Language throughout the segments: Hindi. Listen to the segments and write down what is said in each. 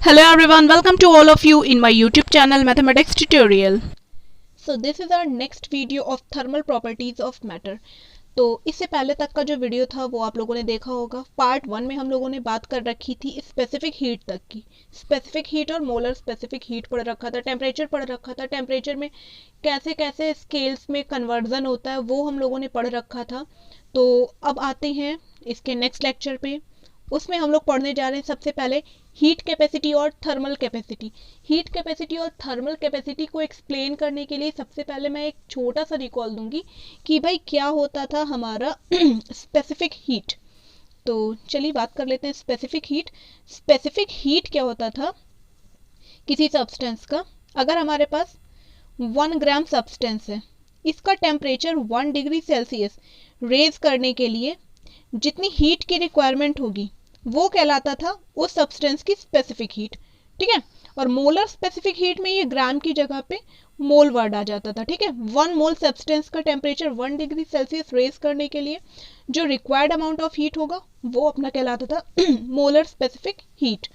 Hello everyone, welcome to all of you in my YouTube channel Mathematics Tutorial. So this is our next video of thermal properties of matter. तो इससे पहले तक का जो वीडियो था वो आप लोगों ने देखा होगा। पार्ट 1 में हम लोगों ने बात कर रखी थी स्पेसिफिक हीट तक की। स्पेसिफिक हीट और मोलर स्पेसिफिक हीट पढ़ रखा था, टेम्परेचर पढ़ रखा था, टेम्परेचर में कैसे कैसे स्केल्स में कन्वर्जन होता है वो हम लोगों ने पढ़ रखा था। तो अब आते हैं इसके नेक्स्ट लेक्चर पे। उसमें हम लोग पढ़ने जा रहे हैं सबसे पहले हीट कैपेसिटी और थर्मल कैपेसिटी। हीट कैपेसिटी और थर्मल कैपेसिटी को एक्सप्लेन करने के लिए सबसे पहले मैं एक छोटा सा रिकॉल दूंगी कि भाई क्या होता था हमारा स्पेसिफिक हीट। तो चलिए बात कर लेते हैं स्पेसिफिक हीट। स्पेसिफिक हीट क्या होता था किसी सब्सटेंस का। अगर हमारे पास 1 ग्राम सब्सटेंस है, इसका टेम्परेचर 1 डिग्री सेल्सियस रेज करने के लिए जितनी हीट की रिक्वायरमेंट होगी वो कहलाता था उस सब्सटेंस की स्पेसिफिक हीट। ठीक है, और मोलर स्पेसिफिक हीट में ये ग्राम की जगह पे मोल वर्ड आ जाता था। ठीक है, 1 मोल सब्सटेंस का टेम्परेचर 1 डिग्री सेल्सियस रेज करने के लिए जो रिक्वायर्ड अमाउंट ऑफ हीट होगा वो अपना कहलाता था मोलर स्पेसिफिक हीट।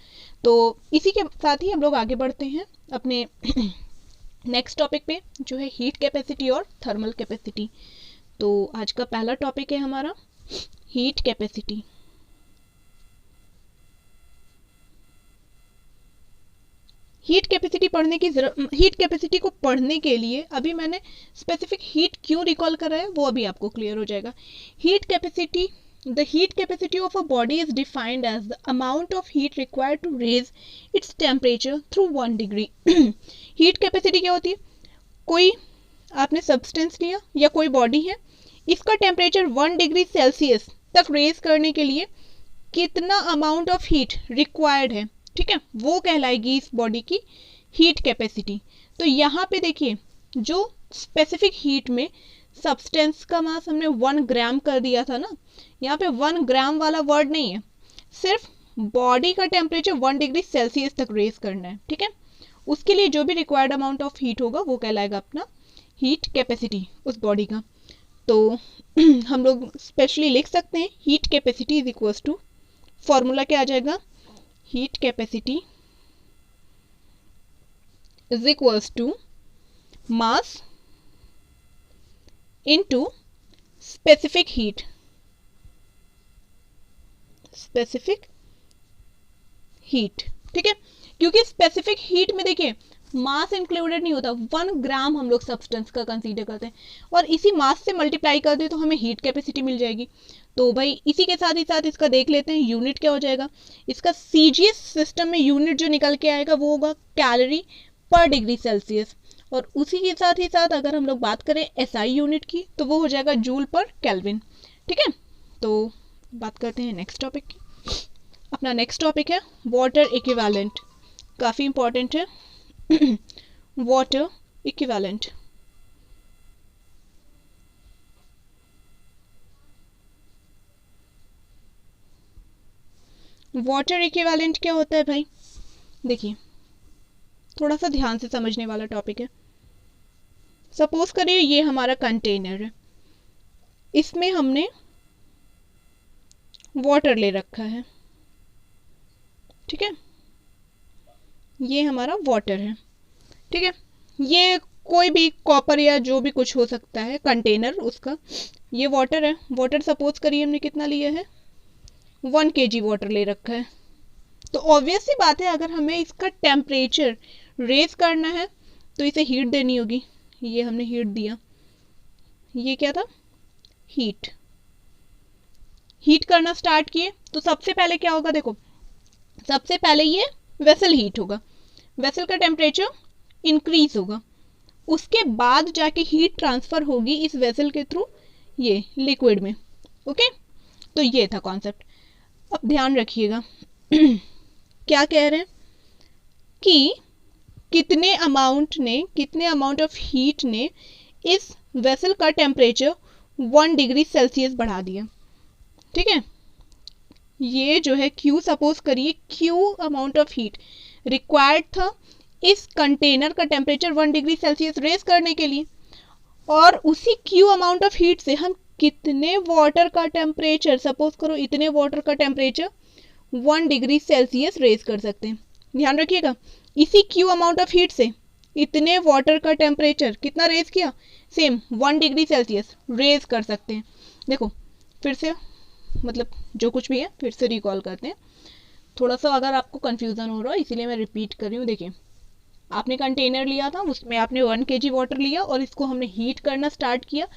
तो इसी के साथ ही हम लोग आगे बढ़ते हैं अपने नेक्स्ट टॉपिक पे, जो है हीट कैपेसिटी और थर्मल कैपेसिटी। तो आज का पहला टॉपिक है हमारा हीट कैपेसिटी। हीट कैपेसिटी को पढ़ने के लिए अभी मैंने स्पेसिफिक हीट क्यों रिकॉल करा है वो अभी आपको क्लियर हो जाएगा। Heat capacity, the heat capacity of a body is defined as the amount of heat required to raise its temperature through 1 degree. Heat capacity क्या होती है? कोई आपने सब्सटेंस लिया या कोई बॉडी है, इसका टेम्परेचर 1 डिग्री सेल्सियस तक रेज करने के लिए कितना अमाउंट ऑफ हीट रिक्वायर्ड है, ठीक है, वो कहलाएगी इस बॉडी की हीट कैपेसिटी। तो यहाँ पे देखिए जो स्पेसिफिक हीट में सब्सटेंस का मास हमने 1 ग्राम कर दिया था ना, यहाँ पे 1 ग्राम वाला वर्ड नहीं है, सिर्फ बॉडी का टेम्परेचर 1 डिग्री सेल्सियस तक रेज करना है। ठीक है, उसके लिए जो भी रिक्वायर्ड अमाउंट ऑफ हीट होगा वो कहलाएगा अपना हीट कैपेसिटी उस बॉडी का। तो हम लोग स्पेशली लिख सकते हैं heat capacity is equals to, formula क्या आ जाएगा, heat capacity is equals to mass into specific heat. Specific heat, ठीक है, क्योंकि स्पेसिफिक हीट में देखिए मास इंक्लूडेड नहीं होता। 1 ग्राम हम लोग सब्सटेंस का कंसीडर करते हैं और इसी मास से मल्टीप्लाई कर दे तो हमें हीट कैपेसिटी मिल जाएगी। तो भाई इसी के साथ ही साथ इसका देख लेते हैं यूनिट क्या हो जाएगा। इसका सीजीएस सिस्टम में यूनिट जो निकल के आएगा वो होगा कैलोरी पर डिग्री सेल्सियस, और उसी के साथ ही साथ अगर हम लोग बात करें एसआई यूनिट की तो वो हो जाएगा जूल पर केल्विन। ठीक है, तो बात करते हैं नेक्स्ट टॉपिक की। अपना नेक्स्ट टॉपिक है वाटर इक्विवेलेंट। काफ़ी इंपॉर्टेंट है वाटर इक्विवेलेंट। वाटर इक्विवेलेंट क्या होता है भाई? देखिए थोड़ा सा ध्यान से समझने वाला टॉपिक है। सपोज करिए ये हमारा कंटेनर है, इसमें हमने वाटर ले रखा है। ठीक है, ये हमारा वाटर है। ठीक है, ये कोई भी कॉपर या जो भी कुछ हो सकता है कंटेनर उसका, ये वाटर है। वाटर सपोज करिए हमने कितना लिया है, 1 kg वाटर ले रखा है। तो ऑब्वियस सी बात है अगर हमें इसका टेम्परेचर रेज करना है तो इसे हीट देनी होगी। ये हमने हीट दिया, ये क्या था, हीट। हीट करना स्टार्ट किए तो सबसे पहले क्या होगा, देखो सबसे पहले ये वेसल हीट होगा, वेसल का टेम्परेचर इंक्रीज होगा, उसके बाद जाके हीट ट्रांसफर होगी इस वेसल के थ्रू ये लिक्विड में। ओके, तो ये था कॉन्सेप्ट। अब ध्यान रखिएगा क्या कह रहे हैं कि कितने अमाउंट ऑफ हीट ने इस वेसल का टेम्परेचर 1 डिग्री सेल्सियस बढ़ा दिया। ठीक है, ये जो है Q, सपोज करिए Q amount of heat required था इस कंटेनर का टेम्परेचर 1 डिग्री सेल्सियस रेज करने के लिए, और उसी Q अमाउंट ऑफ हीट से हम कितने वाटर का टेम्परेचर, सपोज करो इतने वाटर का टेम्परेचर 1 डिग्री सेल्सियस रेज कर सकते हैं। ध्यान रखिएगा, इसी क्यू अमाउंट ऑफ हीट से इतने वाटर का टेम्परेचर कितना रेज किया, सेम 1 डिग्री सेल्सियस रेज कर सकते हैं। देखो फिर से, मतलब जो कुछ भी है फिर से रिकॉल करते हैं। थोड़ा सा अगर आपको कंफ्यूजन हो रहा है इसीलिए मैं रिपीट कर रही हूँ। देखिए, आपने कंटेनर लिया था, उसमें आपने 1 kg वाटर लिया और इसको हमने हीट करना स्टार्ट किया।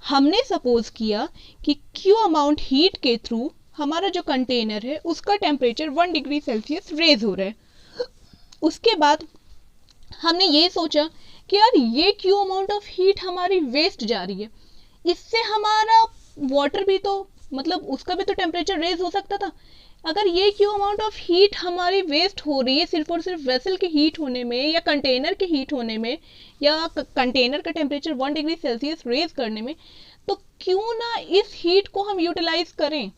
हमने सपोज किया कि क्यू अमाउंट हीट के थ्रू हमारा जो कंटेनर है उसका टेम्परेचर 1 डिग्री सेल्सियस रेज हो रहा है। उसके बाद हमने ये सोचा कि यार ये क्यू अमाउंट ऑफ हीट हमारी वेस्ट जा रही है, इससे हमारा वाटर भी तो, मतलब उसका भी तो टेम्परेचर रेज हो सकता था। अगर ये क्यू अमाउंट ऑफ हीट हमारी वेस्ट हो रही है सिर्फ और सिर्फ वेसल के हीट होने में या कंटेनर के हीट होने में या कंटेनर का टेम्परेचर 1 डिग्री सेल्सियस रेज करने में, तो क्यों ना इस हीट को हम यूटिलाइज करें।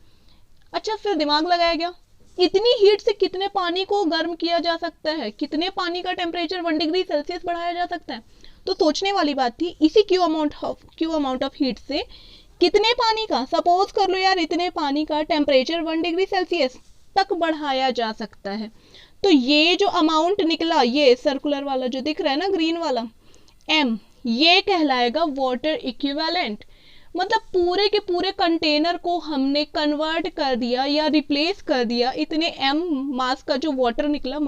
अच्छा, फिर दिमाग लगाया गया, इतनी हीट से कितने पानी को गर्म किया जा सकता है, कितने पानी का टेम्परेचर 1 डिग्री सेल्सियस बढ़ाया जा सकता है। तो सोचने वाली बात थी, इसी क्यू अमाउंट ऑफ हीट से कितने पानी का, सपोज कर लो यार इतने पानी का टेम्परेचर 1 डिग्री सेल्सियस तक बढ़ाया जा सकता है। तो ये जो अमाउंट निकला, ये सर्कुलर वाला जो दिख रहा है ना, ग्रीन वाला m, ये कहलाएगा वाटर इक्विवेलेंट। मतलब पूरे के पूरे कंटेनर को हमने कन्वर्ट कर दिया या रिप्लेस कर दिया इतने m मास का जो वाटर निकला,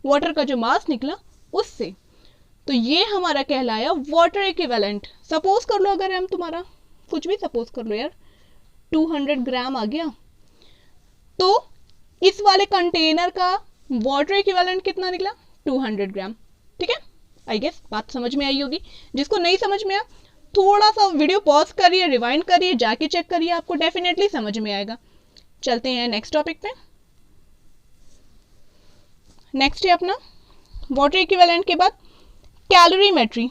वाटर का जो मास निकला उससे। तो ये हमारा कहलाया वाटर इक्विवेलेंट। सपोज कर लो, अगर m तुम्हारा कुछ भी सपोज कर लो यार 200 ग्राम आ गया, तो इस वाले कंटेनर का वाटर इक्विवेलेंट कितना निकला, 200 ग्राम। ठीक है, आई गेस बात समझ में आई होगी। जिसको नहीं समझ में आया थोड़ा सा वीडियो पॉज करिए, रिवाइंड करिए, जाके चेक करिए, आपको डेफिनेटली समझ में आएगा। चलते हैं नेक्स्ट टॉपिक पे। नेक्स्ट है अपना वाटर इक्विवेलेंट के बाद कैलोरीमेट्री।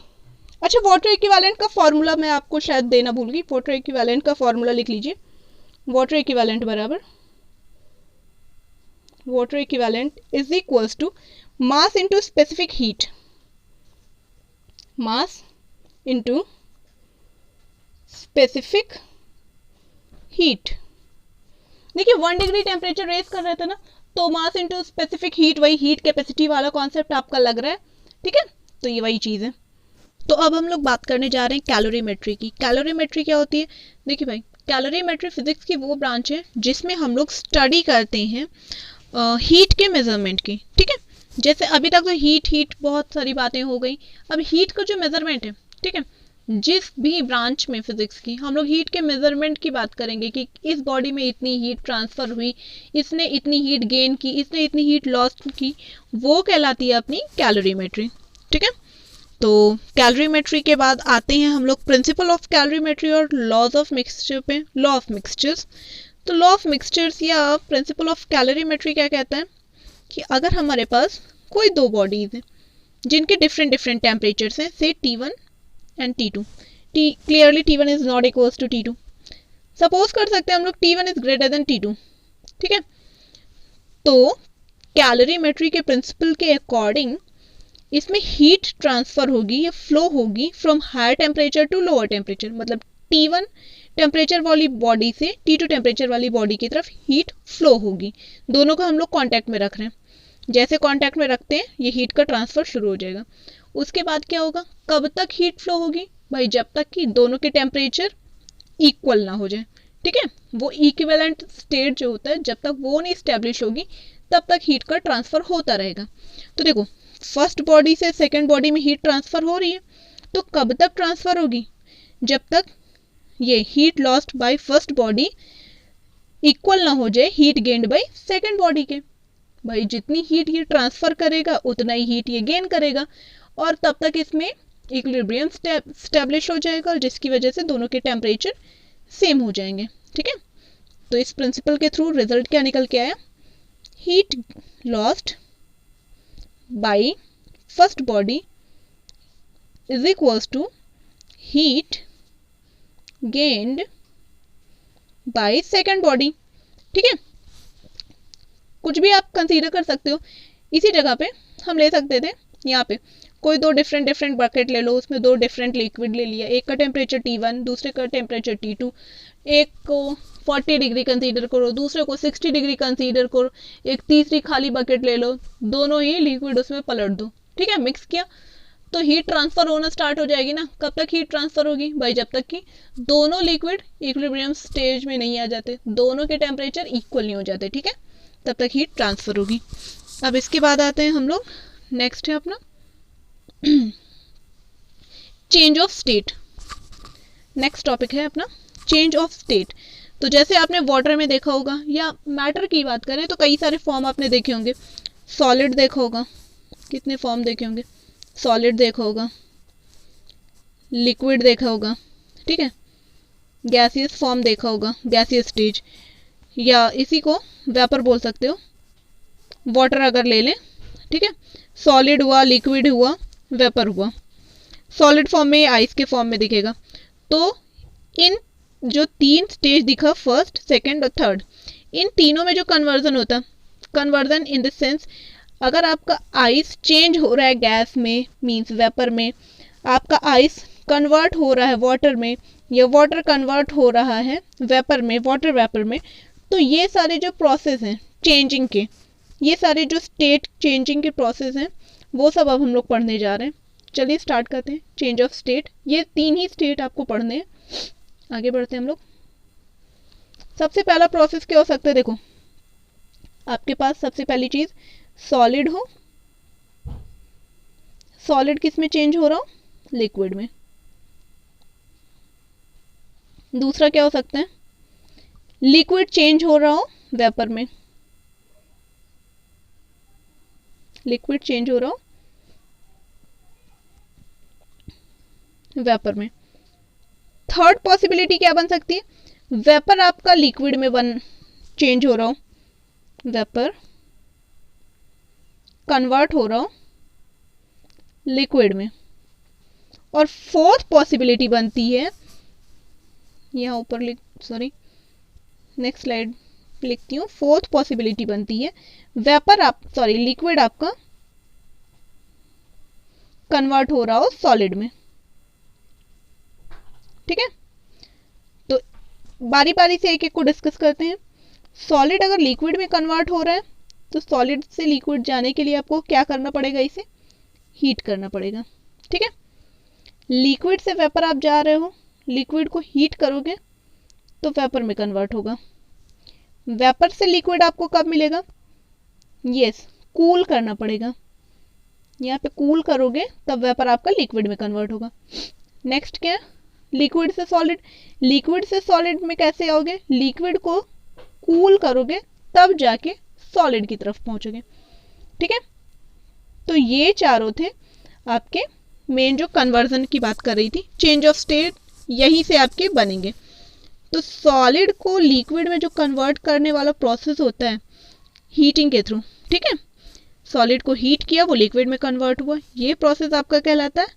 अच्छा, वाटर इक्विवेलेंट का फॉर्मूला मैं आपको शायद देना भूल गई। वाटर इक्विवेलेंट का फॉर्मूला लिख लीजिए। वाटर इक्विवेलेंट बराबर water equivalent is equals to mass into specific heat, mass into specific heat. देखिए 1 डिग्री टेम्परेचर रेज कर रहे थे ना, तो मास इंटू स्पेसिफिक हीट, वही हीट कैपेसिटी वाला कॉन्सेप्ट आपका लग रहा है। ठीक है, तो ये वही चीज़ है। तो अब हम लोग बात करने जा रहे हैं कैलोरीमेट्री की। कैलोरीमेट्री क्या होती है? देखिए भाई, कैलोरीमेट्री फिजिक्स की वो ब्रांच है जिसमें हम लोग स्टडी करते हैं हीट के मेजरमेंट की। ठीक है, जैसे अभी तक तो हीट बहुत सारी बातें हो गई। अब हीट का जो मेजरमेंट है, ठीक है, जिस भी ब्रांच में फिजिक्स की हम लोग हीट के मेजरमेंट की बात करेंगे कि इस बॉडी में इतनी हीट ट्रांसफर हुई, इसने इतनी हीट गेन की, इसने इतनी हीट लॉस की, वो कहलाती है अपनी कैलोरीमेट्री। ठीक है, तो कैलोरीमेट्री के बाद आते हैं हम लोग प्रिंसिपल ऑफ कैलोरीमेट्री और लॉज ऑफ मिक्सचर पे। लॉ ऑफ मिक्सचर्स, तो लॉ ऑफ मिक्सचर्स या प्रिंसिपल ऑफ कैलोरीमेट्री क्या कहता है कि अगर हमारे पास कोई दो बॉडीज हैं जिनके डिफरेंट डिफरेंट टेम्परेचर्स हैं, से T1 and T2, clearly T1 is not equals to T2। Suppose कर सकते हैं हम लोग T1 is greater than T2। ठीक है, तो कैलोरीमेट्री के प्रिंसिपल के अकॉर्डिंग इसमें हीट ट्रांसफर होगी या फ्लो होगी from higher temperature to lower temperature. मतलब T1 टेम्परेचर वाली बॉडी से T2 टेम्परेचर वाली बॉडी की तरफ हीट फ्लो होगी। दोनों को हम लोग कांटेक्ट में रख रहे हैं, जैसे कांटेक्ट में रखते हैं ये हीट का ट्रांसफर शुरू हो जाएगा। उसके बाद क्या होगा, कब तक हीट फ्लो होगी भाई, जब तक कि दोनों के टेम्परेचर इक्वल ना हो जाए। ठीक है, वो इक्विवेलेंट स्टेट जो होता है जब तक वो नहीं स्टैब्लिश होगी तब तक हीट का ट्रांसफर होता रहेगा। तो देखो, फर्स्ट बॉडी से सेकेंड बॉडी में हीट ट्रांसफर हो रही है, तो कब तक ट्रांसफर होगी, जब तक ये heat lost by first body equal ना हो जाए heat gained by second body के। भाई जितनी हीट ये ट्रांसफर करेगा उतना ही हीट ये गेन करेगा, और तब तक इसमें इक्विलिब्रियम स्टैब्लिश हो जाएगा, जिसकी वजह से दोनों के टेम्परेचर सेम हो जाएंगे। ठीक है, तो इस प्रिंसिपल के थ्रू रिजल्ट क्या निकल के आया, heat lost by first body is equals to heat gained by second body. ठीक है, कुछ भी आप कंसीडर कर सकते हो। इसी जगह पे हम ले सकते थे, यहाँ पे कोई दो डिफरेंट बकेट ले लो, उसमें दो डिफरेंट लिक्विड ले लिया, एक का टेम्परेचर T1 दूसरे का टेम्परेचर T2। एक को 40 डिग्री कंसीडर करो, दूसरे को 60 डिग्री कंसीडर करो, एक तीसरी खाली बकेट ले लो, दोनों ही लिक्विड उसमें पलट दो, ठीक है, मिक्स किया तो हीट ट्रांसफर होना स्टार्ट हो जाएगी ना। कब तक हीट ट्रांसफर होगी भाई? जब तक कि दोनों लिक्विड इक्विलिब्रियम स्टेज में नहीं आ जाते, दोनों के टेम्परेचर इक्वल नहीं हो जाते, ठीक है, तब तक हीट ट्रांसफर होगी। अब इसके बाद आते हैं हम लोग, नेक्स्ट है अपना change of state. Next topic है अपना चेंज ऑफ स्टेट। तो जैसे आपने वाटर में देखा होगा, या मैटर की बात करें तो कई सारे फॉर्म आपने देखे होंगे। सॉलिड देखा होगा, कितने फॉर्म देखे होंगे, सॉलिड देखा होगा, लिक्विड देखा होगा, ठीक है, गैसियस फॉर्म देखा होगा, गैसियस स्टेज, या इसी को वेपर बोल सकते हो। वाटर अगर ले लें, ठीक है, सॉलिड हुआ, लिक्विड हुआ, वेपर हुआ। सॉलिड फॉर्म में, आइस के फॉर्म में दिखेगा। तो इन जो तीन स्टेज दिखा, फर्स्ट, सेकंड और थर्ड, इन तीनों में जो कन्वर्जन होता है, कन्वर्जन इन द सेंस अगर आपका आइस चेंज हो रहा है गैस में, मींस वेपर में, आपका आइस कन्वर्ट हो रहा है वाटर में, या वाटर कन्वर्ट हो रहा है वेपर में, वाटर वेपर में, तो ये सारे जो प्रोसेस हैं चेंजिंग के, ये सारे जो स्टेट चेंजिंग के प्रोसेस हैं, वो सब अब हम लोग पढ़ने जा रहे हैं। चलिए स्टार्ट करते हैं। चेंज ऑफ स्टेट, ये तीन ही स्टेट आपको पढ़ने हैं। आगे बढ़ते हैं हम लोग। सबसे पहला प्रोसेस क्या हो सकता है? देखो, आपके पास सबसे पहली चीज सॉलिड हो, सॉलिड किस में चेंज हो रहा हो? लिक्विड में। दूसरा क्या हो सकता है? लिक्विड चेंज हो रहा हो वेपर में, लिक्विड चेंज हो रहा हो वेपर में। थर्ड पॉसिबिलिटी क्या बन सकती है? वेपर आपका लिक्विड में चेंज हो रहा हो, वेपर कन्वर्ट हो रहा हो लिक्विड में। और फोर्थ पॉसिबिलिटी बनती है, यहाँ ऊपर सॉरी नेक्स्ट स्लाइड लिखती हूँ। फोर्थ पॉसिबिलिटी बनती है वेपर लिक्विड आपका कन्वर्ट हो रहा हो सॉलिड में, ठीक है। तो बारी बारी से एक एक को डिस्कस करते हैं। सॉलिड अगर लिक्विड में कन्वर्ट हो रहा है तो सॉलिड से लिक्विड जाने के लिए आपको क्या करना पड़ेगा? इसे हीट करना पड़ेगा, ठीक है। लिक्विड से वेपर आप जा रहे हो, लिक्विड को हीट करोगे तो वेपर में कन्वर्ट होगा। वेपर से लिक्विड आपको कब मिलेगा? यस, कूल करना पड़ेगा। यहाँ पे कूल करोगे तब वेपर आपका लिक्विड में कन्वर्ट होगा। नेक्स्ट क्या है? लिक्विड से सॉलिड। लिक्विड से सॉलिड में कैसे आओगे? लिक्विड को कूल करोगे तब जाके सॉलिड की तरफ पहुंचोगे, ठीक है। तो ये चारों थे आपके मेन, जो कन्वर्जन की बात कर रही थी, चेंज ऑफ स्टेट यहीं से आपके बनेंगे। तो सॉलिड को लिक्विड में जो कन्वर्ट करने वाला प्रोसेस होता है हीटिंग के थ्रू, ठीक है। सॉलिड को हीट किया, वो लिक्विड में कन्वर्ट हुआ, ये प्रोसेस आपका कहलाता है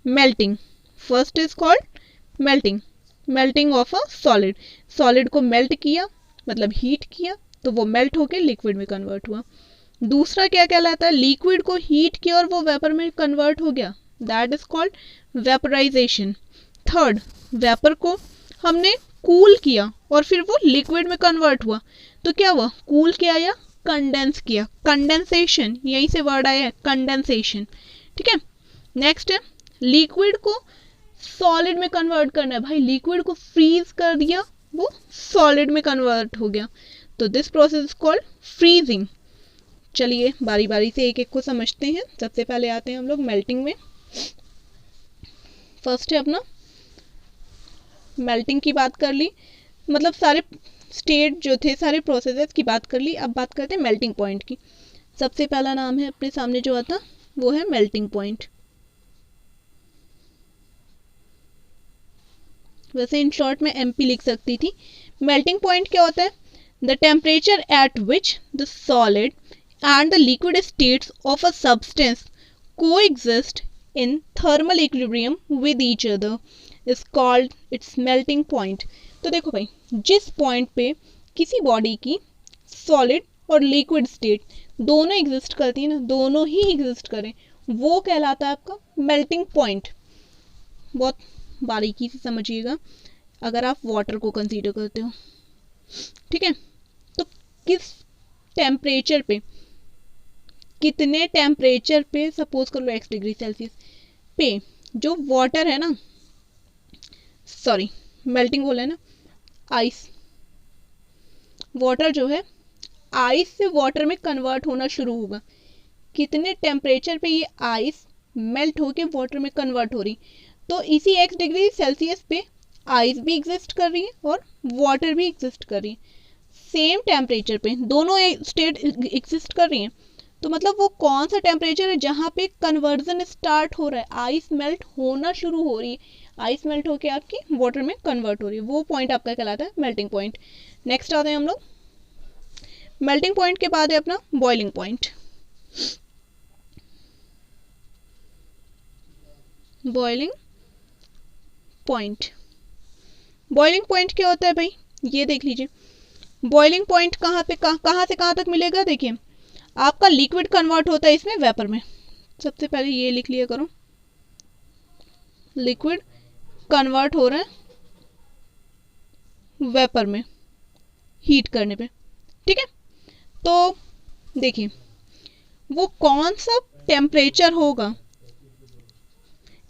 melting. First is called melting, melting of a solid. Solid को मेल्ट किया मतलब हीट किया तो वो मेल्ट होकर लिक्विड में कन्वर्ट हुआ। दूसरा क्या कहलाता है? लिक्विड को हीट किया और वो वेपर में कन्वर्ट हो गया, that is called vaporisation. Third, vapour को हमने कूल किया और फिर वो लिक्विड में कन्वर्ट हुआ, तो क्या हुआ? कूल किया या कंडेंस किया, कंडेंसेशन, यहीं से वर्ड आया है कंडेंसेशन, ठीक है। नेक्स्ट है लिक्विड को सॉलिड में कन्वर्ट करना है। भाई लिक्विड को फ्रीज कर दिया, वो सॉलिड में कन्वर्ट हो गया, तो this process is called freezing. चलिए बारी बारी से एक एक को समझते हैं। सबसे पहले आते हैं हम लोग मेल्टिंग में। फर्स्ट है अपना मेल्टिंग की बात कर ली, मतलब सारे स्टेट जो थे, सारे प्रोसेसेस की बात कर ली। अब बात करते हैं मेल्टिंग पॉइंट की। सबसे पहला नाम है अपने सामने जो आता वो है मेल्टिंग पॉइंट। वैसे इन शॉर्ट में एमपी लिख सकती थी। मेल्टिंग पॉइंट क्या होता है? The temperature at which the solid and the liquid states of a substance coexist in thermal equilibrium with each other is called its melting point। तो देखो भाई, जिस पॉइंट पे किसी बॉडी की सॉलिड और लिक्विड स्टेट दोनों एग्जिस्ट करती है ना, दोनों ही एग्जिस्ट करें, वो कहलाता है आपका मेल्टिंग पॉइंट। बहुत बारीकी से समझिएगा, अगर आप वाटर को कंसीडर करते हो, ठीक है। तो किस टेम्परेचर पे, कितने टेम्परेचर पे, सपोज कर लो x डिग्री सेल्सियस पे जो वाटर है ना, सॉरी मेल्टिंग बोला है ना, आइस, वाटर जो है आइस से वाटर में कन्वर्ट होना शुरू होगा। कितने टेम्परेचर पे ये आइस मेल्ट होके वाटर में कन्वर्ट हो रही, तो इसी x डिग्री सेल्सियस पे आइस भी एग्जिस्ट कर रही है और वाटर भी एग्जिस्ट कर रही है। सेम टेम्परेचर पे दोनों स्टेट एग्जिस्ट कर रही हैं। तो मतलब वो कौन सा टेम्परेचर है जहाँ पे कन्वर्जन स्टार्ट हो रहा है, आइस मेल्ट होना शुरू हो रही है, आइस मेल्ट होके आपकी वाटर में कन्वर्ट हो रही है, वो पॉइंट आपका कहलाता है मेल्टिंग पॉइंट। नेक्स्ट आते हैं हम लोग, मेल्टिंग पॉइंट के बाद है अपना boiling point. Boiling point, boiling point क्या होता है भाई, ये देख लीजिए। बॉइलिंग पॉइंट कहाँ पे, कहाँ से कहाँ तक मिलेगा, देखिए आपका लिक्विड कन्वर्ट होता है इसमें वेपर में। सबसे पहले ये लिख लिया करो, लिक्विड कन्वर्ट हो रहा है वेपर में हीट करने पे, ठीक है। तो देखिए वो कौन सा टेम्परेचर होगा,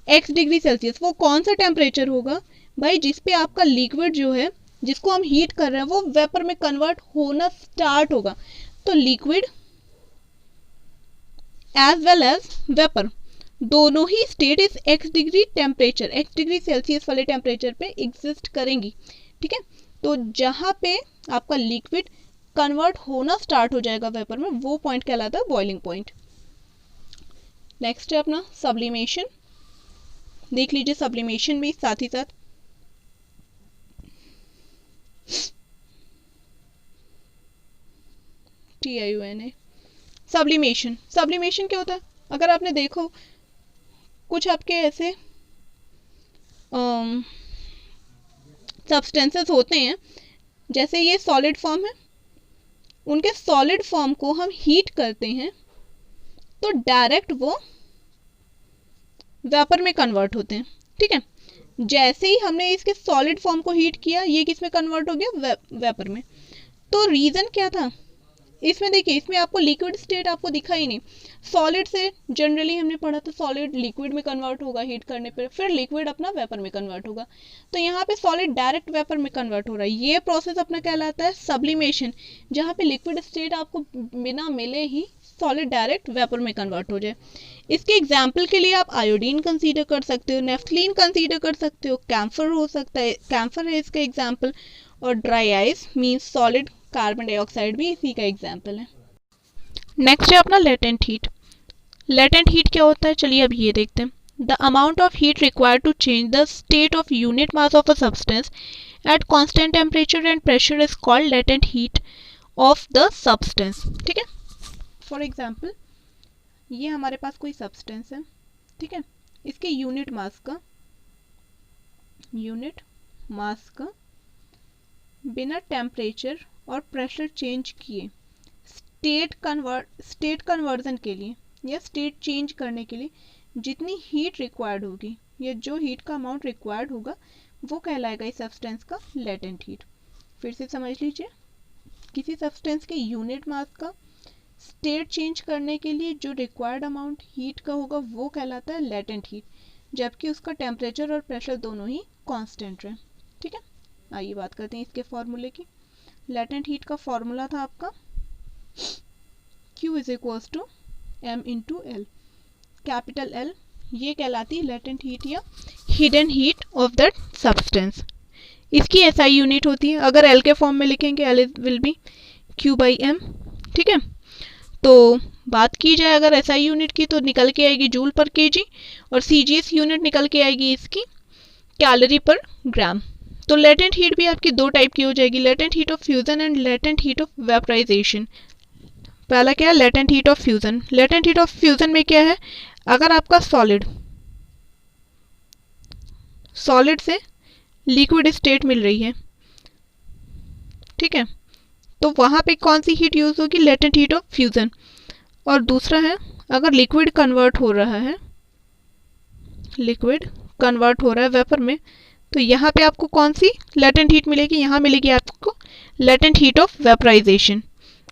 x डिग्री सेल्सियस, वो कौन सा टेम्परेचर होगा भाई जिस पे आपका लिक्विड जो है जिसको हम हीट कर रहे हैं वो वेपर में कन्वर्ट होना स्टार्ट होगा। तो liquid as well as vapour दोनों ही स्टेट इस x degree temperature, x degree Celsius वाले टेम्परेचर पे एग्जिस्ट करेंगी, ठीक है। तो जहाँ पे आपका लिक्विड कन्वर्ट होना स्टार्ट हो जाएगा वेपर में, वो पॉइंट कहलाता है बॉइलिंग पॉइंट। नेक्स्ट है अपना सब्लिमेशन, देख लीजिए सब्लिमेशन भी साथ ही साथ। TIUNA, सब्लिमेशन, सब्लिमेशन क्या होता है, अगर आपने देखो कुछ आपके ऐसे सब्सटेंसेस होते हैं, जैसे ये सॉलिड फॉर्म है, उनके सॉलिड फॉर्म को हम हीट करते हैं तो डायरेक्ट वो वेपर में कन्वर्ट होते हैं, ठीक है। जैसे ही हमने इसके सॉलिड फॉर्म को हीट किया, ये किस में कन्वर्ट हो गया, वेपर में। तो रीज़न क्या था इसमें, देखिए इसमें आपको लिक्विड स्टेट आपको दिखा ही नहीं। सॉलिड से जनरली हमने पढ़ा था सॉलिड लिक्विड में कन्वर्ट होगा हीट करने पर, फिर लिक्विड अपना वेपर में कन्वर्ट होगा। तो यहाँ पे सॉलिड डायरेक्ट वेपर में कन्वर्ट हो रहा है, ये प्रोसेस अपना कहलाता है सब्लिमेशन, जहाँ पे लिक्विड स्टेट आपको बिना मिले ही सॉलिड डायरेक्ट वेपर में कन्वर्ट हो जाए। इसके एग्जाम्पल के लिए आप आयोडीन कंसीडर कर सकते हो, नेफ्थलीन कंसीडर कर सकते हो, कैम्फर हो सकता है, कैम्फर है इसका एग्जाम्पल, और dry ice means solid carbon dioxide भी इसी का एग्जाम्पल है। नेक्स्ट है अपना लेटेंट हीट। लेटेंट हीट क्या होता है, चलिए अब ये देखते हैं। The amount of heat required to change the state of unit mass of a substance at constant temperature and pressure is called latent heat of the substance, ठीक है। फॉर एग्जाम्पल ये हमारे पास कोई सब्सटेंस है, ठीक है, इसके यूनिट मास का बिना टेम्परेचर और प्रेशर चेंज किए स्टेट कन्वर्जन के लिए या स्टेट चेंज करने के लिए जितनी हीट रिक्वायर्ड होगी या जो हीट का अमाउंट रिक्वायर्ड होगा वो कहलाएगा इस सब्सटेंस का लेटेंट हीट। फिर से समझ लीजिए, किसी सब्सटेंस के यूनिट मास का स्टेट चेंज करने के लिए जो रिक्वायर्ड अमाउंट हीट का होगा वो कहलाता है लेटेंट हीट, जबकि उसका टेम्परेचर और प्रेशर दोनों ही कांस्टेंट रहे, ठीक है। आइए बात करते हैं इसके फॉर्मूले की। लेटेंट हीट का फॉर्मूला था आपका Q is to M into L, capital L ये कहलाती है लेटेंट हीट या hidden heat of that substance. इसकी SI यूनिट होती है, अगर L के फॉर्म में लिखेंगे L विल बी Q/M, ठीक है। तो बात की जाए अगर SI यूनिट की तो निकल के आएगी जूल पर केजी, और CGS यूनिट निकल के आएगी इसकी कैलोरी पर ग्राम। तो लेटेंट हीट भी आपकी दो टाइप की हो जाएगी, latent heat of fusion and latent heat of vaporisation. पहला क्या है, latent heat of fusion. Latent heat of fusion में क्या है, अगर आपका सॉलिड से लिक्विड स्टेट मिल रही है, ठीक है, तो वहाँ पे कौन सी हीट यूज होगी, लेटेंट हीट ऑफ फ्यूजन। और दूसरा है अगर लिक्विड कन्वर्ट हो रहा है वेपर में, तो यहाँ पे आपको कौन सी लेटेंट हीट मिलेगी, यहाँ मिलेगी आपको latent heat of vaporisation.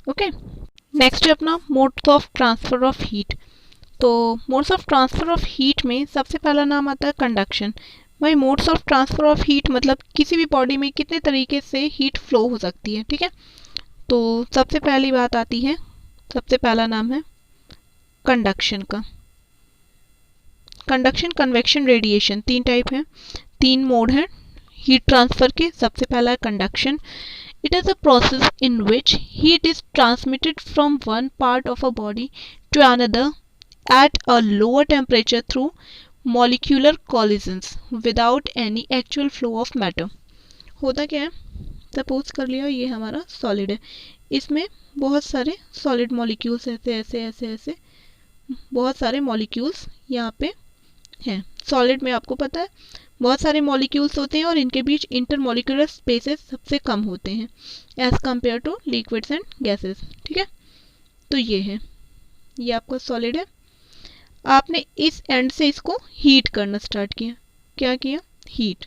Okay, next है अपना modes of transfer of heat. तो modes of transfer of heat में सबसे पहला नाम आता है कंडक्शन। भाई modes of transfer of heat मतलब किसी भी बॉडी में कितने तरीके से हीट फ्लो हो सकती है, ठीक है। तो सबसे पहली बात आती है, सबसे पहला नाम है कंडक्शन का। कंडक्शन, कन्वेक्शन, रेडिएशन, तीन टाइप हैं, तीन मोड हैं हीट ट्रांसफ़र के। सबसे पहला है conduction. It is a process in which heat is transmitted from one part of a body to another at a lower temperature through molecular collisions without any actual flow of matter। होता क्या है, सपोज कर लिया ये हमारा सॉलिड है, इसमें बहुत सारे सॉलिड मॉलिक्यूल्स ऐसे ऐसे ऐसे ऐसे बहुत सारे मॉलिक्यूल्स यहाँ पे हैं। सॉलिड में आपको पता है बहुत सारे मॉलिक्यूल्स होते हैं और इनके बीच इंटरमॉलिक्यूलर स्पेसेस सबसे कम होते हैं as compare to liquids and gases, ठीक है। तो ये है, ये आपका सॉलिड है। आपने इस एंड से इसको हीट करना स्टार्ट किया, क्या किया, हीट।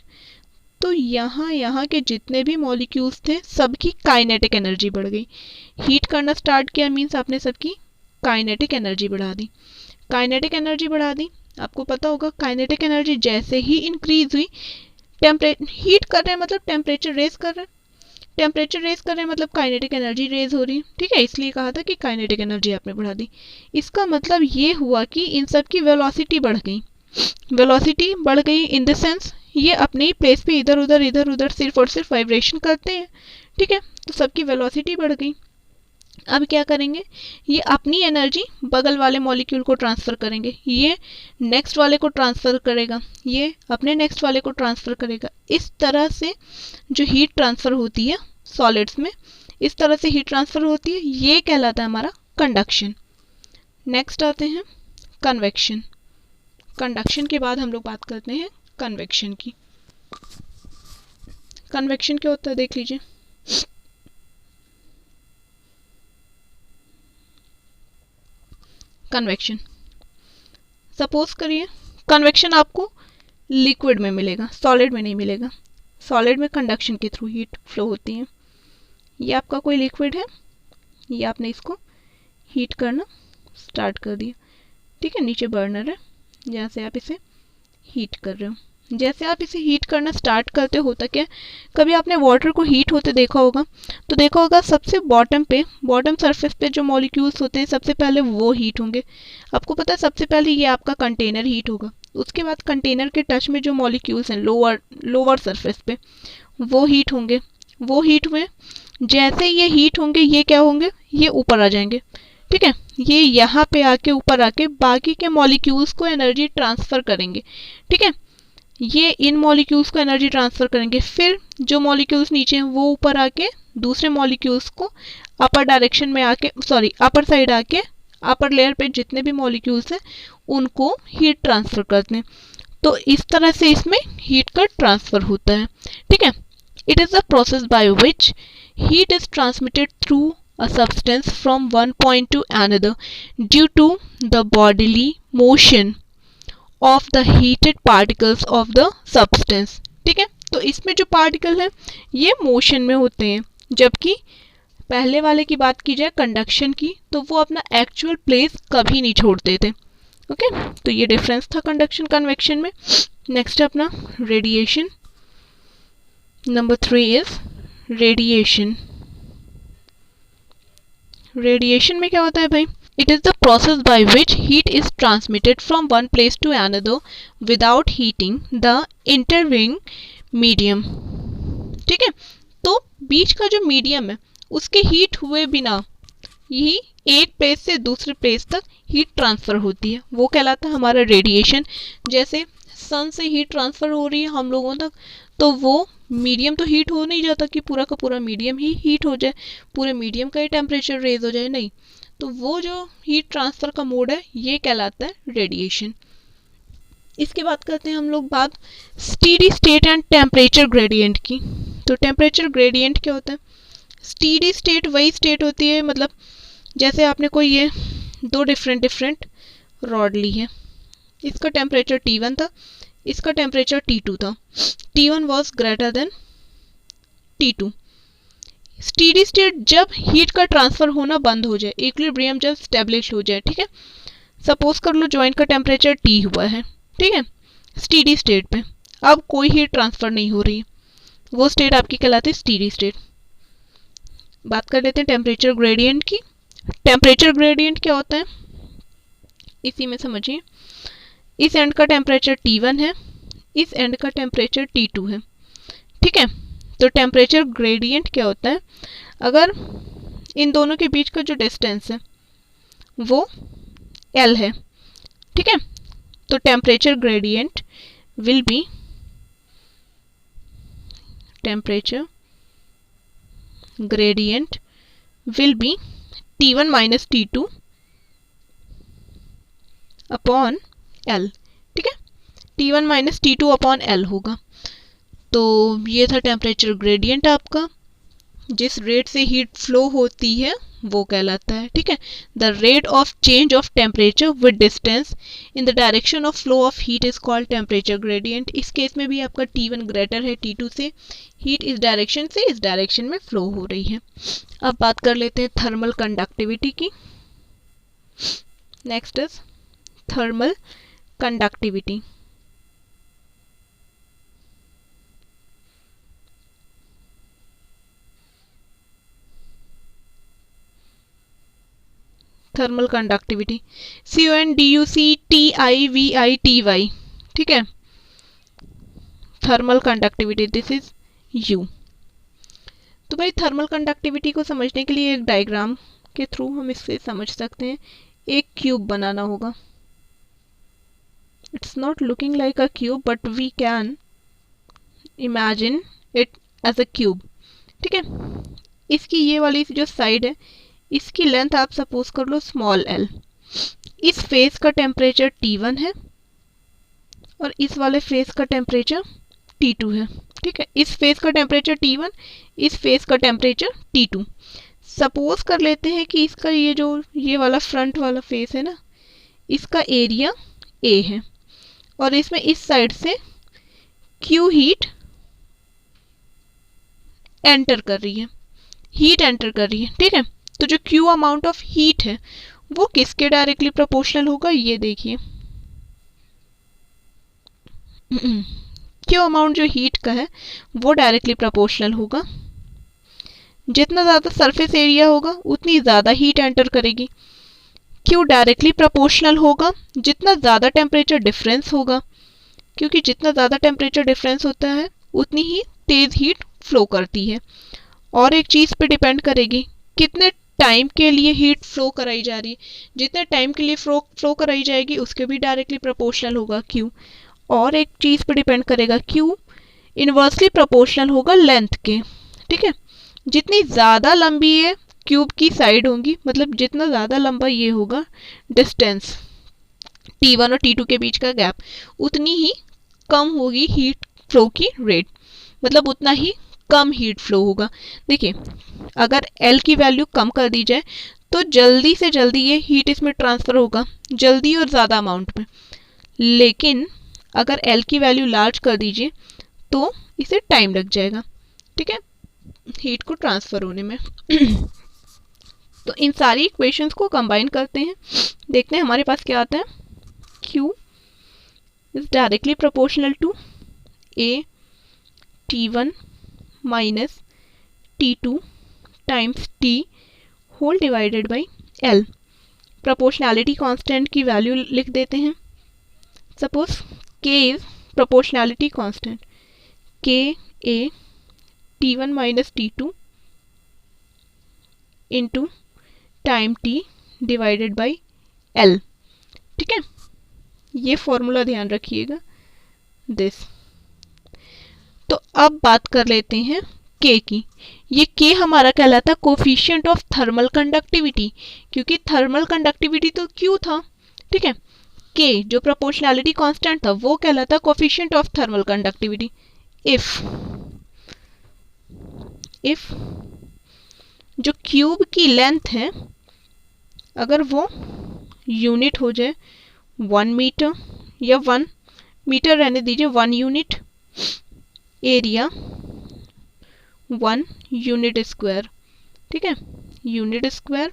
तो यहाँ के जितने भी मॉलिक्यूल्स थे सबकी काइनेटिक एनर्जी बढ़ गई। हीट करना स्टार्ट किया मीन्स आपने सबकी काइनेटिक एनर्जी बढ़ा दी। काइनेटिक एनर्जी बढ़ा दी, आपको पता होगा काइनेटिक एनर्जी जैसे ही इंक्रीज हुई, हीट कर रहे हैं मतलब टेम्परेचर रेज कर रहे हैं, टेम्परेचर रेज कर रहे हैं मतलब काइनेटिक एनर्जी रेज हो रही है, ठीक है। इसलिए कहा था कि काइनेटिक एनर्जी आपने बढ़ा दी। इसका मतलब ये हुआ कि इन सब की वेलोसिटी बढ़ गई। वेलोसिटी बढ़ गई इन द सेंस ये अपने ही प्लेस पे इधर उधर सिर्फ और सिर्फ वाइब्रेशन करते हैं, ठीक है। तो सबकी वेलोसिटी बढ़ गई। अब क्या करेंगे, ये अपनी एनर्जी बगल वाले मॉलिक्यूल को ट्रांसफ़र करेंगे, ये नेक्स्ट वाले को ट्रांसफ़र करेगा, ये अपने नेक्स्ट वाले को ट्रांसफ़र करेगा। इस तरह से जो हीट ट्रांसफ़र होती है सॉलिड्स में, इस तरह से हीट ट्रांसफ़र होती है, ये कहलाता है हमारा कंडक्शन। नेक्स्ट आते हैं कन्वेक्शन। कंडक्शन के बाद हम लोग बात करते हैं कन्वेक्शन की। कन्वेक्शन क्या होता है देख लीजिए। कन्वेक्शन, सपोज करिए कन्वेक्शन आपको लिक्विड में मिलेगा, सॉलिड में नहीं मिलेगा। सॉलिड में कंडक्शन के थ्रू हीट फ्लो होती है। ये आपका कोई लिक्विड है, ये आपने इसको हीट करना स्टार्ट कर दिया, ठीक है। नीचे बर्नर है जहाँ से आप इसे हीट कर रहे हो। जैसे आप इसे हीट करना स्टार्ट करते होता क्या, कभी आपने वाटर को हीट होते देखा होगा, तो देखा होगा सबसे बॉटम पे, बॉटम सरफेस पे जो मॉलिक्यूल्स होते हैं सबसे पहले वो हीट होंगे। आपको पता है सबसे पहले ये आपका कंटेनर हीट होगा, उसके बाद कंटेनर के टच में जो मॉलिक्यूल्स हैं लोअर सरफेस पे वो हीट होंगे। वो हीट हुए, जैसे ये हीट होंगे ये क्या होंगे, ये ऊपर आ जाएंगे, ठीक है। ये यहाँ पे आके ऊपर आके बाकी के मॉलिक्यूल्स को एनर्जी ट्रांसफ़र करेंगे, ठीक है। ये इन मॉलिक्यूल्स को एनर्जी ट्रांसफ़र करेंगे, फिर जो मॉलिक्यूल्स नीचे हैं वो ऊपर आके दूसरे मॉलिक्यूल्स को अपर डायरेक्शन में आके अपर साइड आके अपर लेयर पे जितने भी मॉलिक्यूल्स हैं उनको हीट ट्रांसफ़र करते हैं। तो इस तरह से इसमें हीट का ट्रांसफ़र होता है, ठीक है। It is the process by which heat is transmitted through a substance from one point to another due to the bodily motion of the heated particles of the substance, ठीक है। तो इसमें जो पार्टिकल हैं ये मोशन में होते हैं, जबकि पहले वाले की बात की जाए कंडक्शन की तो वो अपना एक्चुअल प्लेस कभी नहीं छोड़ते थे, ओके। तो ये डिफरेंस था कंडक्शन कन्वेक्शन में। नेक्स्ट है अपना radiation. Number 3 is radiation. Radiation में क्या होता है भाई, it is the process by which heat is transmitted from one place to another without heating the intervening medium, ठीक है। तो बीच का जो मीडियम है उसके हीट हुए बिना ही एक प्लेस से दूसरे प्लेस तक हीट ट्रांसफ़र होती है, वो कहलाता है हमारा रेडिएशन। जैसे सन से हीट ट्रांसफ़र हो रही है हम लोगों तक, तो वो मीडियम तो हीट हो नहीं जाता कि पूरा का पूरा मीडियम ही हीट हो जाए, पूरे मीडियम का ही टेम्परेचर रेज हो जाए, नहीं। तो वो जो हीट ट्रांसफ़र का मोड है ये कहलाता है रेडिएशन। इसके बाद करते हैं हम लोग बात steady state and temperature gradient की। तो टेम्परेचर ग्रेडियंट क्या होता है, स्टीडी स्टेट वही स्टेट होती है, मतलब जैसे आपने कोई ये दो डिफरेंट रॉड ली है, इसका टेम्परेचर T1 था, इसका टेम्परेचर T2 था, T1 was greater than T2। Steady state जब हीट का ट्रांसफर होना बंद हो जाए, इक्विलिब्रियम जब स्टेब्लिश हो जाए, ठीक है। सपोज कर लो जॉइंट का टेम्परेचर T हुआ है, ठीक है, स्टीडी स्टेट पे अब कोई हीट ट्रांसफर नहीं हो रही, वो स्टेट आपकी कहलाती है स्टीडी स्टेट। बात कर लेते हैं टेम्परेचर ग्रेडियंट की। टेम्परेचर ग्रेडियंट क्या होता है, इसी में समझिए। इस एंड का टेम्परेचर T1 है, इस एंड का टेम्परेचर T2 है, ठीक है। तो टेम्परेचर ग्रेडियंट क्या होता है, अगर इन दोनों के बीच का जो डिस्टेंस है वो L है, ठीक है, तो temperature gradient will be T1 minus T2 upon L, ठीक है, T1 minus T2 upon L होगा। तो ये था टेम्परेचर ग्रेडियंट आपका, जिस रेट से हीट फ्लो होती है वो कहलाता है, ठीक है। The rate of change of temperature with distance in the direction of flow of heat is called temperature gradient. इस केस में भी आपका T1 ग्रेटर है T2 से, हीट इस डायरेक्शन में फ्लो हो रही है। अब बात कर लेते हैं थर्मल कंडक्टिविटी की। Next is thermal conductivity. Thermal conductivity CONDUCTIVITY, ठीक है, thermal conductivity, this is U। तो भाई थर्मल कंडक्टिविटी को समझने के लिए एक डायग्राम के थ्रू हम इससे समझ सकते हैं। एक क्यूब बनाना होगा, it's not looking like a cube but we can imagine it as a cube, ठीक है। इसकी ये वाली जो साइड है, इसकी लेंथ आप सपोज कर लो स्मॉल l। इस फेस का टेम्परेचर T1 है और इस वाले फेस का टेम्परेचर T2 है, ठीक है। इस फेस का टेम्परेचर T1, इस फेस का टेम्परेचर T2। सपोज कर लेते हैं कि इसका ये वाला फ्रंट वाला फेस है ना, इसका एरिया A है और इसमें इस साइड से Q हीट एंटर कर रही है, ठीक है। तो जो Q अमाउंट ऑफ हीट है वो किसके डायरेक्टली प्रोपोर्शनल होगा, ये देखिए। Q अमाउंट जो हीट का है वो डायरेक्टली प्रोपोर्शनल होगा, जितना ज़्यादा सरफेस एरिया होगा उतनी ज़्यादा हीट एंटर करेगी। Q डायरेक्टली प्रोपोर्शनल होगा जितना ज़्यादा टेम्परेचर डिफरेंस होगा, क्योंकि जितना ज़्यादा टेम्परेचर डिफरेंस होता है उतनी ही तेज़ हीट फ्लो करती है। और एक चीज़ पे डिपेंड करेगी कितने टाइम के लिए हीट फ्लो कराई जा रही है, जितने टाइम के लिए फ्लो कराई जाएगी उसके भी डायरेक्टली प्रोपोर्शनल होगा Q। और एक चीज़ पे डिपेंड करेगा, Q इन्वर्सली प्रोपोर्शनल होगा लेंथ के, ठीक है। जितनी ज़्यादा लंबी ये क्यूब की साइड होंगी, मतलब जितना ज़्यादा लंबा ये होगा डिस्टेंस T1 और T2 के बीच का गैप, उतनी ही कम होगी हीट फ्लो की रेट, मतलब उतना ही कम हीट फ्लो होगा। देखिए अगर L की वैल्यू कम कर दी जाए तो जल्दी से जल्दी ये हीट इसमें ट्रांसफ़र होगा, जल्दी और ज़्यादा अमाउंट में। लेकिन अगर L की वैल्यू लार्ज कर दीजिए तो इसे टाइम लग जाएगा, ठीक है, हीट को ट्रांसफ़र होने में। तो इन सारी इक्वेशंस को कंबाइन करते हैं, देखते हैं हमारे पास क्या आता है। Q is directly proportional to A T1 minus T2 times T whole divided by L। Proportionality constant की वैल्यू लिख देते हैं। Suppose K is proportionality constant, K A T1 minus T2 into time T divided by L, ठीक है। ये फॉर्मूला ध्यान रखिएगा दिस। तो अब बात कर लेते हैं K की। ये K हमारा कहलाता है कोफिशिएंट ऑफ थर्मल कंडक्टिविटी, क्योंकि थर्मल कंडक्टिविटी तो Q था, ठीक है। K जो प्रोपोर्शनैलिटी कांस्टेंट था वो कहलाता है coefficient of thermal conductivity. If जो क्यूब की लेंथ है अगर वो यूनिट हो जाए 1 मीटर या 1 मीटर रहने दीजिए, 1 यूनिट, एरिया 1 यूनिट स्क्वायर, ठीक है, unit square,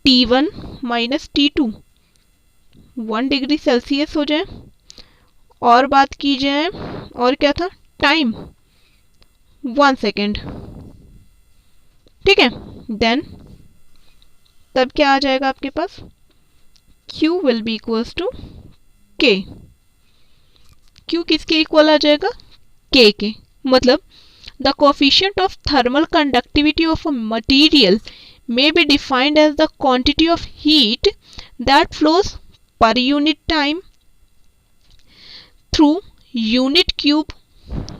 T1 minus T2 1 degree Celsius हो जाए, और बात की जाए और क्या था, टाइम 1 सेकेंड, ठीक है। देन तब क्या आ जाएगा आपके पास, Q will be equals to K। Q किसके इक्वल आ जाएगा, K के। मतलब the coefficient of thermal conductivity of a material may be defined as the quantity of heat that flows per unit time through unit cube,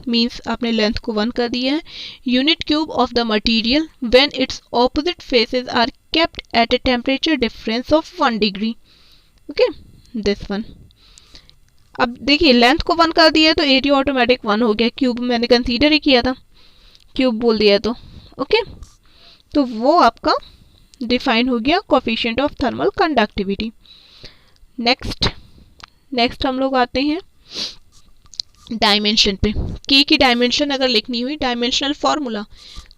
means आपने लेंथ को 1 कर दिया है, unit cube of the material when its opposite faces are kept at a temperature difference of 1 degree, okay, this one। अब देखिए लेंथ को 1 कर दिया है तो एरिया ऑटोमेटिक 1 हो गया, क्यूब मैंने कंसीडर ही किया था, क्यूब बोल दिया तो ओके, तो वो आपका डिफाइन हो गया coefficient of thermal conductivity. Next हम लोग आते हैं डायमेंशन पे। के की डायमेंशन अगर लिखनी हुई डायमेंशनल फॉर्मूला,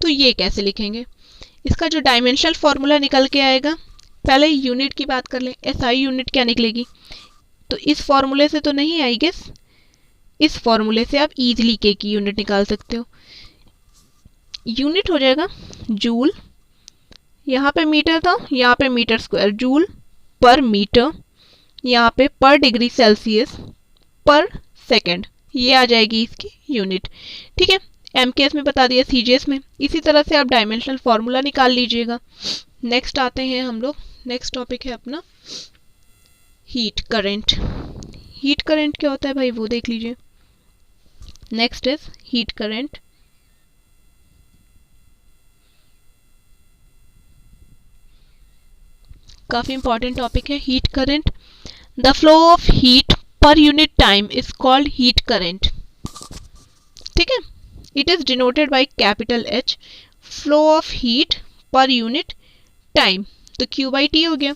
तो ये कैसे लिखेंगे, इसका जो डायमेंशनल फॉर्मूला निकल के आएगा, पहले यूनिट की बात कर लें, एसआई यूनिट क्या निकलेगी, तो इस फॉर्मूले से तो नहीं आई गेस, इस फॉर्मूले से आप इजीली के की यूनिट निकाल सकते हो। यूनिट हो जाएगा जूल, यहाँ पे मीटर था, यहाँ पे metre square, joule per metre, यहाँ पे पर डिग्री सेल्सियस पर सेकेंड, ये आ जाएगी इसकी यूनिट, ठीक है। एमकेएस में बता दिया, सीजीएस में इसी तरह से आप डायमेंशनल फॉर्मूला निकाल लीजिएगा। नेक्स्ट आते हैं हम लोग, नेक्स्ट टॉपिक है अपना हीट करंट। हीट करंट क्या होता है भाई वो देख लीजिए। Next is heat current. काफी इंपॉर्टेंट टॉपिक है heat current. The flow of heat per unit time is called heat current, ठीक है। It is denoted by capital H, flow of heat per unit time, तो क्यू बाई टी हो गया।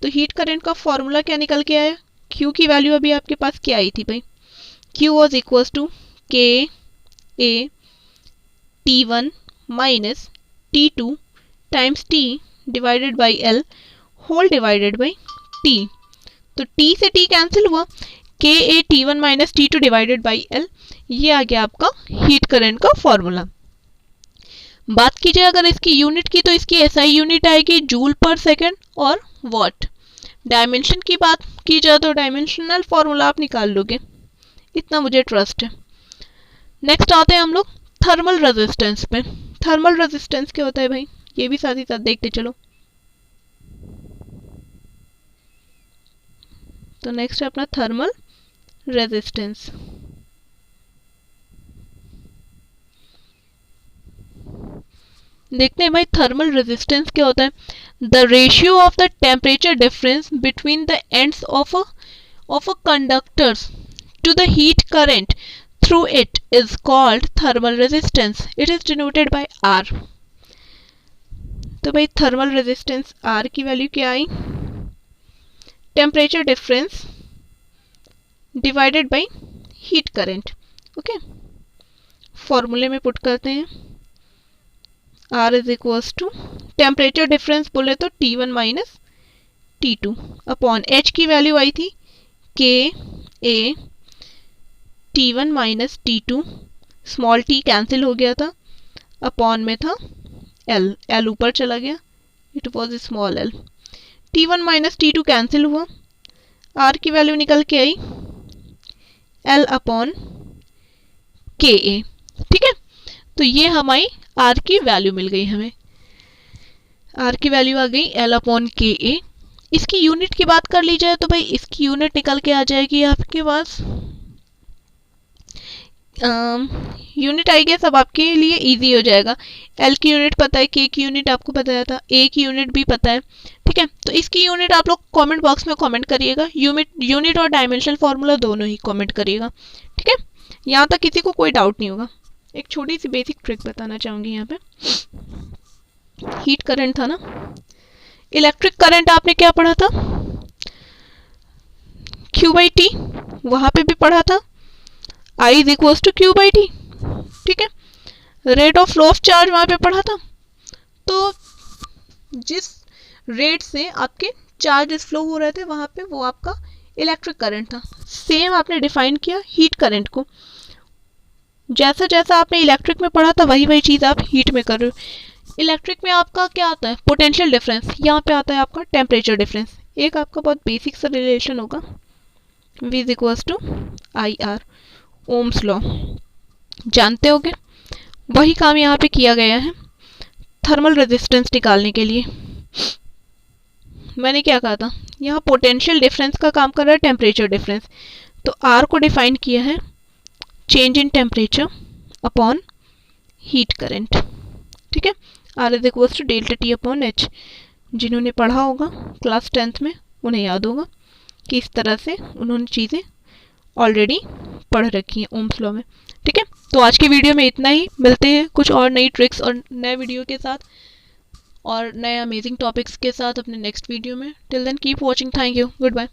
तो हीट करंट का फॉर्मूला क्या निकल के आया, क्यू की वैल्यू अभी आपके पास क्या आई थी भाई, Q was equals to K A T1 minus T2 times T divided by L whole divided by T. तो टी से टी कैंसिल हुआ, K A T1 minus T2 divided by L, ये आ गया आपका हीट करंट का फॉर्मूला। बात कीजिए अगर इसकी यूनिट की, तो इसकी एसआई यूनिट आएगी जूल पर सेकेंड और वॉट। डायमेंशन की बात की जाए तो डायमेंशनल फॉर्मूला आप निकाल लोगे, इतना मुझे ट्रस्ट है। नेक्स्ट आते हैं हम लोग थर्मल रेजिस्टेंस पे। थर्मल रेजिस्टेंस क्या होता है भाई, ये भी साथ ही साथ देखते चलो। तो नेक्स्ट है अपना थर्मल रेजिस्टेंस। देखते हैं भाई थर्मल रेजिस्टेंस क्या होता है। The ratio of the temperature difference between the ends of a conductors to the heat current through it is called thermal resistance. It is denoted by R. तो भाई थर्मल रेजिस्टेंस आर की वैल्यू क्या आई, temperature difference divided by heat current, okay. फॉर्मूले में पुट करते हैं, R is equals to temperature difference बोले तो T1 minus T2 upon H की वैल्यू आई थी के A T1 minus T2, small t cancel हो गया था, अपॉन में था L, L ऊपर चला गया, it was small l, T1 minus T2 cancel हुआ, R की वैल्यू निकल के आई L अपॉन के ए, ठीक है। तो ये हमारी R की वैल्यू मिल गई, हमें R की वैल्यू आ गई L अपॉन के ए। इसकी यूनिट की बात कर ली जाए तो भाई इसकी यूनिट निकल के आ जाएगी आपके पास, यूनिट आई गेस अब आपके लिए इजी हो जाएगा। L की यूनिट पता है, K की यूनिट आपको बताया था, A की यूनिट भी पता है, ठीक है। तो इसकी यूनिट आप लोग कमेंट बॉक्स में कमेंट करिएगा, यूनिट और डायमेंशनल फॉर्मूला दोनों ही कमेंट करिएगा, ठीक है। यहाँ तक किसी को कोई डाउट नहीं होगा। एक छोटी सी बेसिक ट्रिक बताना चाहूँगी यहाँ पे। हीट करंट था ना, इलेक्ट्रिक करंट आपने क्या पढ़ा था, Q/T, वहाँ पे भी पढ़ा था I is equals to Q/T, ठीक है। Rate of flow of charge वहाँ पे पढ़ा था। तो जिस रेट से आपके चार्जेस फ्लो हो रहे थे वहाँ पे वो आपका इलेक्ट्रिक करंट था। सेम आपने डिफाइन किया हीट करंट को, जैसा जैसा आपने इलेक्ट्रिक में पढ़ा था वही वही चीज़ आप हीट में कर रहे हो। इलेक्ट्रिक में आपका क्या आता है, पोटेंशियल डिफरेंस, यहाँ पे आता है आपका टेम्परेचर डिफरेंस। एक आपका बहुत बेसिक सा रिलेशन होगा, V is equals to IR, Ohm's law जानते होगे। वही काम यहाँ पे किया गया है थर्मल रेजिस्टेंस निकालने के लिए। मैंने क्या कहा था, यहाँ पोटेंशियल डिफरेंस का काम कर रहा है टेम्परेचर डिफरेंस, तो R को डिफाइन किया है change in temperature upon heat current, ठीक है। R is equals to delta T upon H। जिन्होंने पढ़ा होगा क्लास 10th में उन्हें याद होगा कि इस तरह से उन्होंने चीज़ें ऑलरेडी पढ़ रखी हैं ओम्स लॉ में, ठीक है। तो आज की वीडियो में इतना ही, मिलते हैं कुछ और नई ट्रिक्स और नए वीडियो के साथ और नए अमेजिंग टॉपिक्स के साथ अपने नेक्स्ट वीडियो में। Till then keep watching, thank you, good bye.